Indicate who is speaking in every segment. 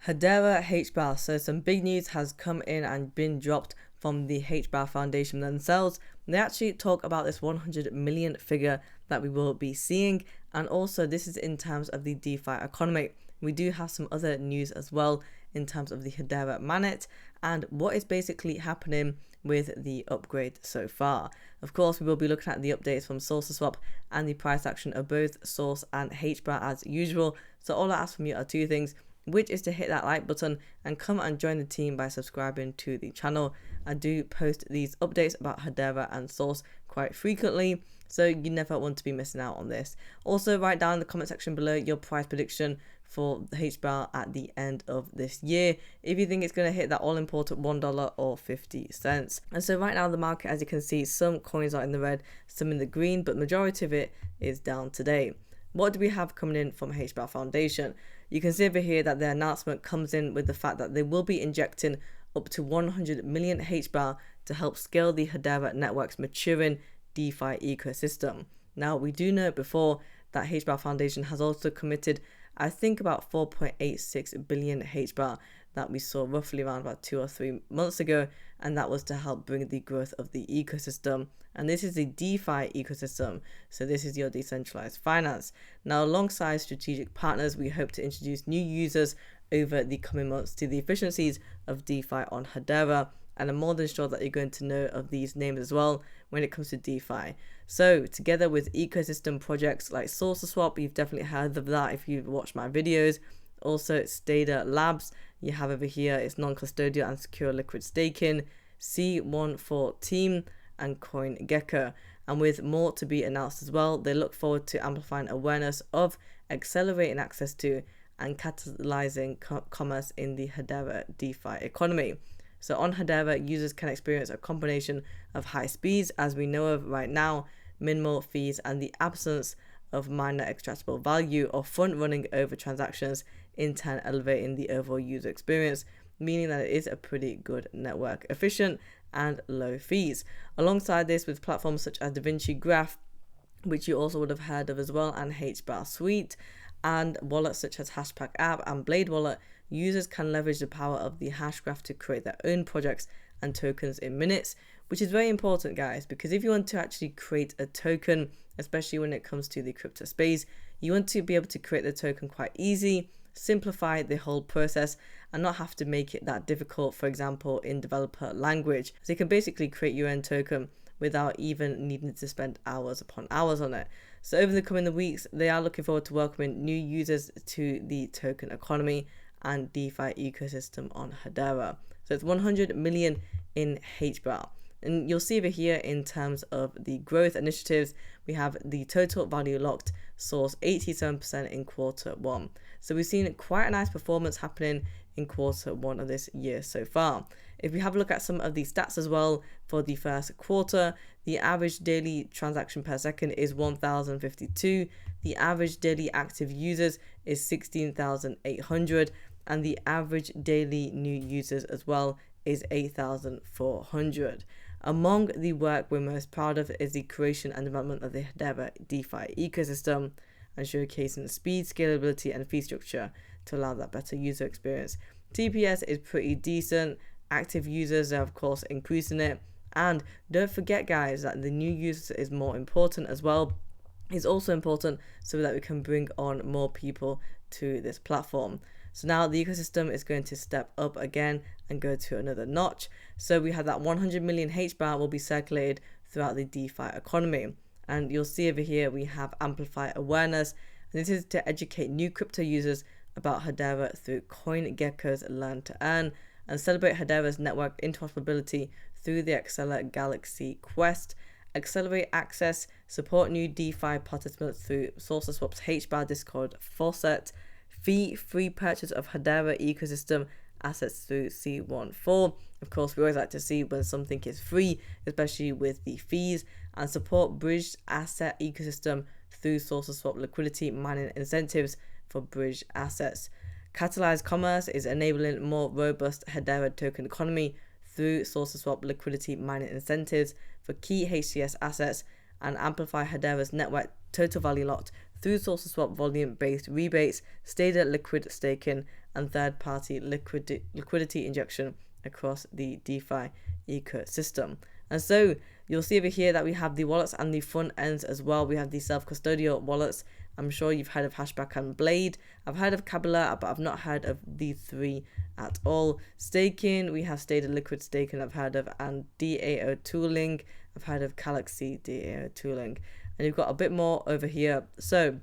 Speaker 1: Hedera Hbar. So some big news has come in and been dropped from the Hbar Foundation themselves. They actually talk about this 100 million figure that we will be seeing, and also this is in terms of the DeFi economy. We do have some other news as well in terms of the Hedera mainnet and what is basically happening with the upgrade so far. Of course, we will be looking at the updates from SourceSwap and the price action of both Source and Hbar as usual. So all I ask from you are two things, which is to hit that like button and come and join the team by subscribing to the channel. I do post these updates about Hedera and Source quite frequently, so you never want to be missing out on this. Also, write down in the comment section below your price prediction for the Hbar at the end of this year, if you think it's going to hit that all-important $1 or 50 cents. And so right now the market, as you can see, some coins are in the red, some in the green, but majority of it is down today. What do we have coming in from Hbar Foundation? You can see over here that the announcement comes in with the fact that they will be injecting up to 100 million Hbar to help scale the Hedera network's maturing DeFi ecosystem. Now, we do know before that Hbar Foundation has also committed, I think, about 4.86 billion Hbar that we saw roughly around about 2 or 3 months ago, and that was to help bring the growth of the ecosystem. And this is the DeFi ecosystem, so this is your decentralized finance. Now, alongside strategic partners, we hope to introduce new users over the coming months to the efficiencies of DeFi on Hedera, and I'm more than sure that you're going to know of these names as well when it comes to DeFi. So together with ecosystem projects like SourceSwap, you've definitely heard of that if you've watched my videos. Also, Hedera Labs, you have over here, it's non-custodial and secure liquid staking, C14 Team, and CoinGecko. And with more to be announced as well, they look forward to amplifying awareness of, accelerating access to, and catalyzing commerce in the Hedera DeFi economy. So on Hedera, users can experience a combination of high speeds, as we know of right now, minimal fees, and the absence of minor extractable value or front running over transactions, in turn elevating the overall user experience, meaning that it is a pretty good network, efficient and low fees. Alongside this, with platforms such as DaVinci Graph, which you also would have heard of as well, and Hbar Suite, and wallets such as Hashpack app and Blade Wallet, users can leverage the power of the Hashgraph to create their own projects and tokens in minutes, which is very important, guys, because if you want to actually create a token, especially when it comes to the crypto space, you want to be able to create the token quite easy, simplify the whole process, and not have to make it that difficult, for example, in developer language. So you can basically create your own token without even needing to spend hours upon hours on it. So over the coming weeks, they are looking forward to welcoming new users to the token economy and DeFi ecosystem on Hedera. So it's 100 million in Hbar. And you'll see over here in terms of the growth initiatives, we have the total value locked source 87% in Q1. So we've seen quite a nice performance happening in Q1 of this year so far. If we have a look at some of the stats as well for the first quarter, the average daily transaction per second is 1,052. The average daily active users is 16,800. And the average daily new users as well is 8,400. Among the work we're most proud of is the creation and development of the Hedera DeFi ecosystem and showcasing the speed, scalability, and fee structure to allow that better user experience. TPS is pretty decent. Active users are, of course, increasing it. And don't forget, guys, that the new users is more important as well. It's also important so that we can bring on more people to this platform. So now the ecosystem is going to step up again and go to another notch. So we have that 100 million Hbar will be circulated throughout the DeFi economy. And you'll see over here we have amplify awareness. And this is to educate new crypto users about Hedera through CoinGecko's Learn to Earn, and celebrate Hedera's network interoperability through the Accelerate Galaxy Quest. Accelerate access, support new DeFi participants through SourceSwap's Hbar Discord faucet. Free purchase of Hedera ecosystem assets through C14. Of course, we always like to see when something is free, especially with the fees, and support bridged asset ecosystem through SourceSwap liquidity mining incentives for bridged assets. Catalyzed commerce is enabling more robust Hedera token economy through SourceSwap liquidity mining incentives for key HCS assets, and amplify Hedera's network total value locked through source of swap volume-based rebates, stated liquid staking, and third-party liquidity injection across the DeFi ecosystem. And so you'll see over here that we have the wallets and the front ends as well. We have the self-custodial wallets. I'm sure you've heard of Hashback and Blade. I've heard of Kabbalah, but I've not heard of these three at all. Staking, we have stated liquid staking, I've heard of, and DAO tooling. I've heard of Galaxy DAO tooling. And you've got a bit more over here. So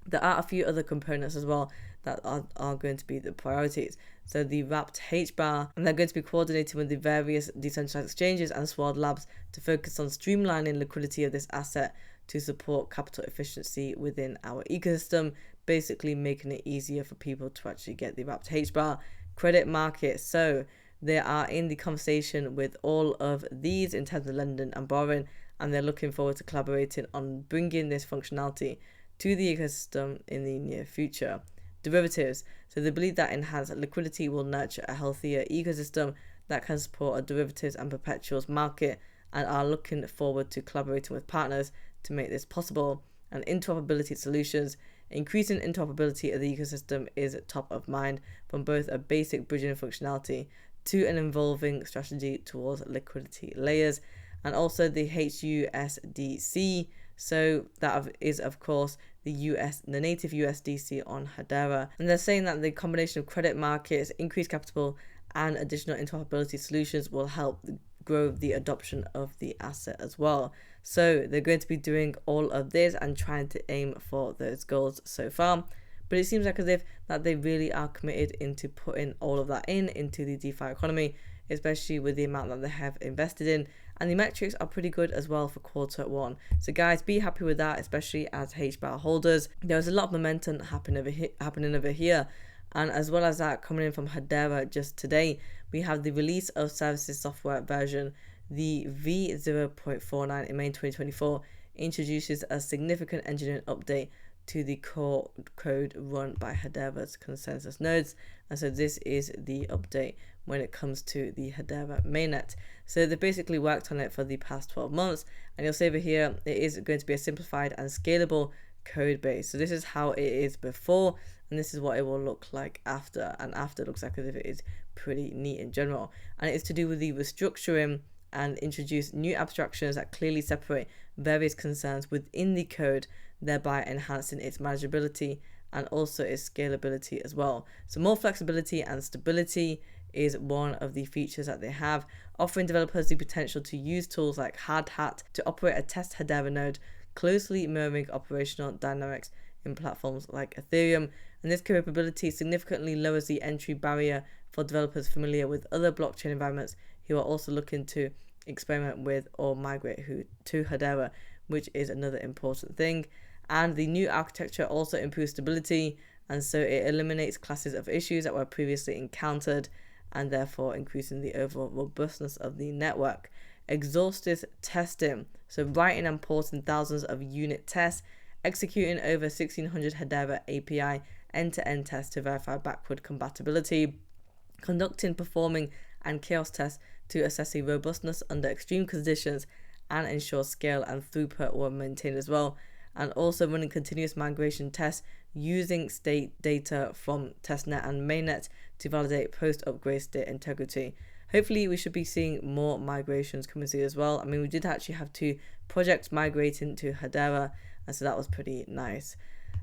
Speaker 1: there are a few other components as well that are going to be the priorities. So the wrapped Hbar, and they're going to be coordinating with the various decentralized exchanges and Sward Labs to focus on streamlining liquidity of this asset to support capital efficiency within our ecosystem, basically making it easier for people to actually get the wrapped Hbar credit market. So they are in the conversation with all of these in terms of lending and borrowing, and they're looking forward to collaborating on bringing this functionality to the ecosystem in the near future. Derivatives. So they believe that enhanced liquidity will nurture a healthier ecosystem that can support a derivatives and perpetuals market, and are looking forward to collaborating with partners to make this possible. And interoperability solutions. Increasing interoperability of the ecosystem is top of mind, from both a basic bridging functionality to an evolving strategy towards liquidity layers. And also the HUSDC. So that is, of course, the native USDC on Hedera. And they're saying that the combination of credit markets, increased capital, and additional interoperability solutions will help grow the adoption of the asset as well. So they're going to be doing all of this and trying to aim for those goals so far. But it seems like as if that they really are committed into putting all of that into the DeFi economy, especially with the amount that they have invested in. And the metrics are pretty good as well for quarter one. So guys, be happy with that, especially as Hbar holders. There's a lot of momentum happening over here. And as well as that, coming in from Hedera just today, we have the release of services software version. The V0.49 in May 2024 introduces a significant engineering update to the core code run by Hedera's consensus nodes. And so this is the update when it comes to the Hedera mainnet. So they basically worked on it for the past 12 months. And you'll see over here, it is going to be a simplified and scalable code base. So this is how it is before, and this is what it will look like after. And after looks like as if it is pretty neat in general. And it is to do with the restructuring and introduce new abstractions that clearly separate various concerns within the code, thereby enhancing its manageability and also its scalability as well. So more flexibility and stability is one of the features that they have, offering developers the potential to use tools like Hardhat to operate a test Hedera node, closely mirroring operational dynamics in platforms like Ethereum. And this capability significantly lowers the entry barrier for developers familiar with other blockchain environments who are also looking to experiment with or migrate to Hedera, which is another important thing. And the new architecture also improves stability, and so it eliminates classes of issues that were previously encountered, and therefore increasing the overall robustness of the network. Exhaustive testing, so writing and porting thousands of unit tests, executing over 1600 Hedera API end-to-end tests to verify backward compatibility, conducting, performing, and chaos tests to assess the robustness under extreme conditions and ensure scale and throughput were maintained as well. And also running continuous migration tests using state data from testnet and mainnet to validate post-upgrade state integrity. Hopefully we should be seeing more migrations coming through as well. I mean, we did actually have 2 projects migrating to Hedera, and so that was pretty nice.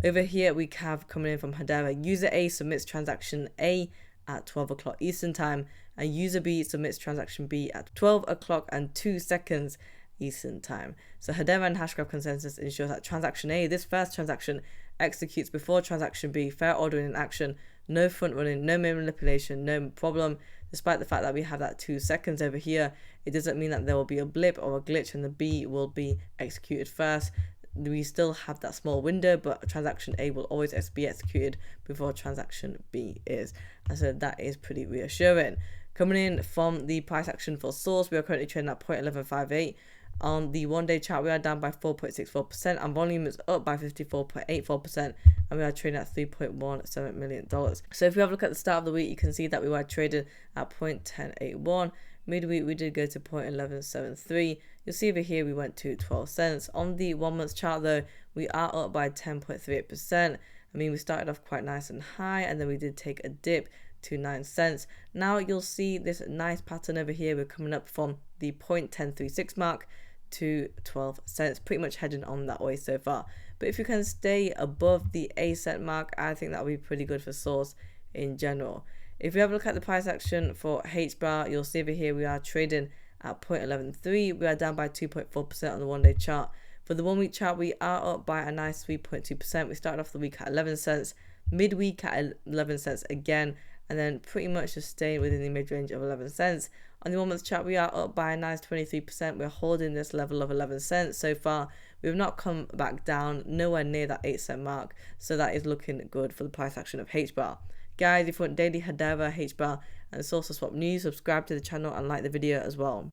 Speaker 1: Over here we have, coming in from Hedera, user A submits transaction A at 12 o'clock Eastern time, and user B submits transaction B at 12 o'clock and 2 seconds Eastern time. So Hedera and Hashgraph consensus ensures that transaction A, this first transaction, executes before transaction B, fair ordering in action, no front running, no manipulation, no problem. Despite the fact that we have that 2 seconds over here, it doesn't mean that there will be a blip or a glitch and the B will be executed first. We still have that small window, but transaction A will always be executed before transaction B is. And so that is pretty reassuring. Coming in from the price action for Source, we are currently trading at 0.1158. On the 1-day chart, we are down by 4.64%, and volume is up by 54.84%, and we are trading at $3.17 million. So if we have a look at the start of the week, you can see that we were trading at 0.1081, Midweek we did go to 0.1173. You'll see over here we went to 12 cents. On the 1 month chart though, we are up by 10.38%. I mean, we started off quite nice and high, and then we did take a dip to 9 cents. Now you'll see this nice pattern over here. We're coming up from the 0.1036 mark to 12 cents, pretty much heading on that way so far. But if you can stay above the 8 cent mark, I think that would be pretty good for Source in general. If we have a look at the price action for HBAR, you'll see over here we are trading at 0.113. We are down by 2.4% on the 1 day chart. For the 1 week chart, we are up by a nice 3.2%. We started off the week at 11 cents, midweek at 11 cents again, and then pretty much just staying within the mid-range of 11 cents. On the 1 month chart, we are up by a nice 23%. We're holding this level of 11 cents so far. We have not come back down, nowhere near that 8 cent mark. So that is looking good for the price action of HBAR. Guys, if you want daily Hedera, HBAR, and Source Swap news, subscribe to the channel and like the video as well.